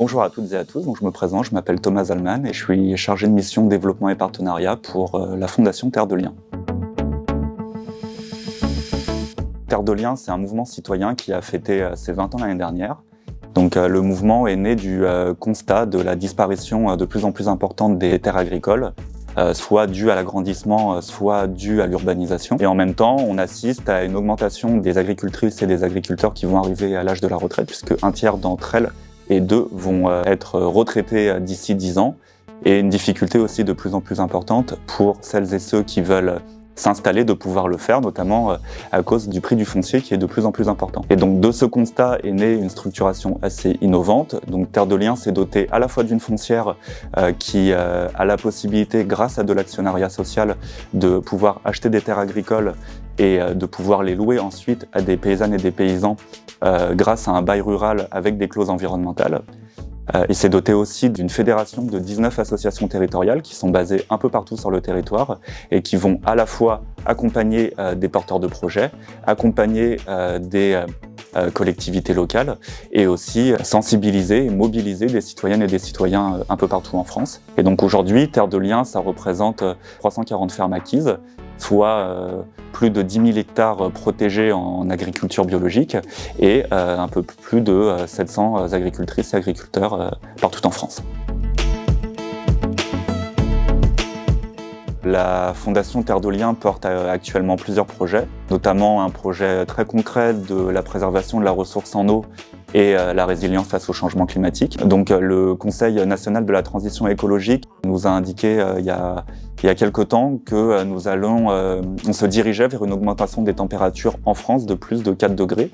Bonjour à toutes et à tous, donc je me présente, je m'appelle Thomas Zalman et je suis chargé de mission développement et partenariat pour la Fondation Terre de Liens. Terre de Liens, c'est un mouvement citoyen qui a fêté ses 20 ans l'année dernière. Donc le mouvement est né du constat de la disparition de plus en plus importante des terres agricoles, soit due à l'agrandissement, soit due à l'urbanisation. Et en même temps, on assiste à une augmentation des agricultrices et des agriculteurs qui vont arriver à l'âge de la retraite, puisque un tiers d'entre elles et deux vont être retraités d'ici 10 ans, et une difficulté aussi de plus en plus importante pour celles et ceux qui veulent s'installer de pouvoir le faire, notamment à cause du prix du foncier qui est de plus en plus important. Et donc de ce constat est née une structuration assez innovante. Donc Terre de Liens s'est dotée à la fois d'une foncière qui a la possibilité, grâce à de l'actionnariat social, de pouvoir acheter des terres agricoles et de pouvoir les louer ensuite à des paysannes et des paysans grâce à un bail rural avec des clauses environnementales. Il s'est doté aussi d'une fédération de 19 associations territoriales qui sont basées un peu partout sur le territoire et qui vont à la fois accompagner des porteurs de projets, accompagner des collectivités locales et aussi sensibiliser et mobiliser des citoyennes et des citoyens un peu partout en France. Et donc aujourd'hui, Terre de Liens, ça représente 340 fermes acquises, soit plus de 10 000 hectares protégés en agriculture biologique et un peu plus de 700 agricultrices et agriculteurs partout en France. La Fondation Terre de Liens porte actuellement plusieurs projets, notamment un projet très concret de la préservation de la ressource en eau et la résilience face au changement climatique. Donc le Conseil national de la transition écologique nous a indiqué il y a quelque temps que on se dirigeait vers une augmentation des températures en France de plus de 4 degrés.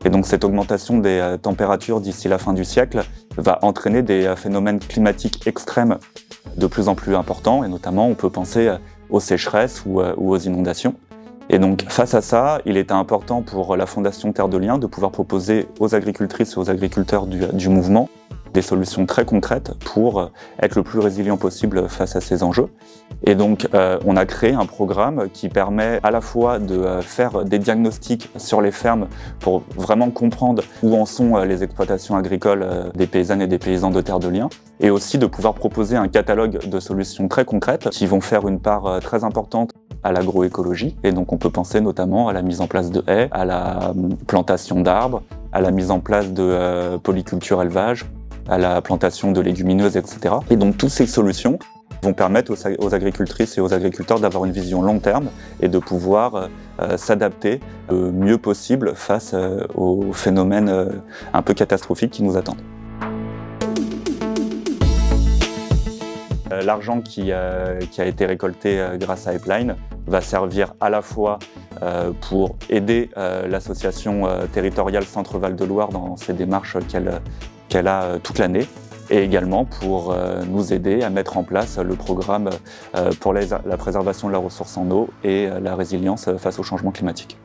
Et donc cette augmentation des températures d'ici la fin du siècle va entraîner des phénomènes climatiques extrêmes de plus en plus importants, et notamment on peut penser aux sécheresses ou aux inondations. Et donc face à ça, il était important pour la Fondation Terre de Liens de pouvoir proposer aux agricultrices et aux agriculteurs du mouvement des solutions très concrètes pour être le plus résilient possible face à ces enjeux. Et donc on a créé un programme qui permet à la fois de faire des diagnostics sur les fermes pour vraiment comprendre où en sont les exploitations agricoles des paysannes et des paysans de Terre de Liens, et aussi de pouvoir proposer un catalogue de solutions très concrètes qui vont faire une part très importante à l'agroécologie. Et donc on peut penser notamment à la mise en place de haies, à la plantation d'arbres, à la mise en place de polyculture élevage, à la plantation de légumineuses, etc. Et donc toutes ces solutions vont permettre aux agricultrices et aux agriculteurs d'avoir une vision long terme et de pouvoir s'adapter le mieux possible face aux phénomènes un peu catastrophiques qui nous attendent. L'argent qui a été récolté grâce à Helpline va servir à la fois pour aider l'association territoriale Centre-Val de Loire dans ses démarches qu'elle a toute l'année, et également pour nous aider à mettre en place le programme pour la préservation de la ressource en eau et la résilience face au changement climatique.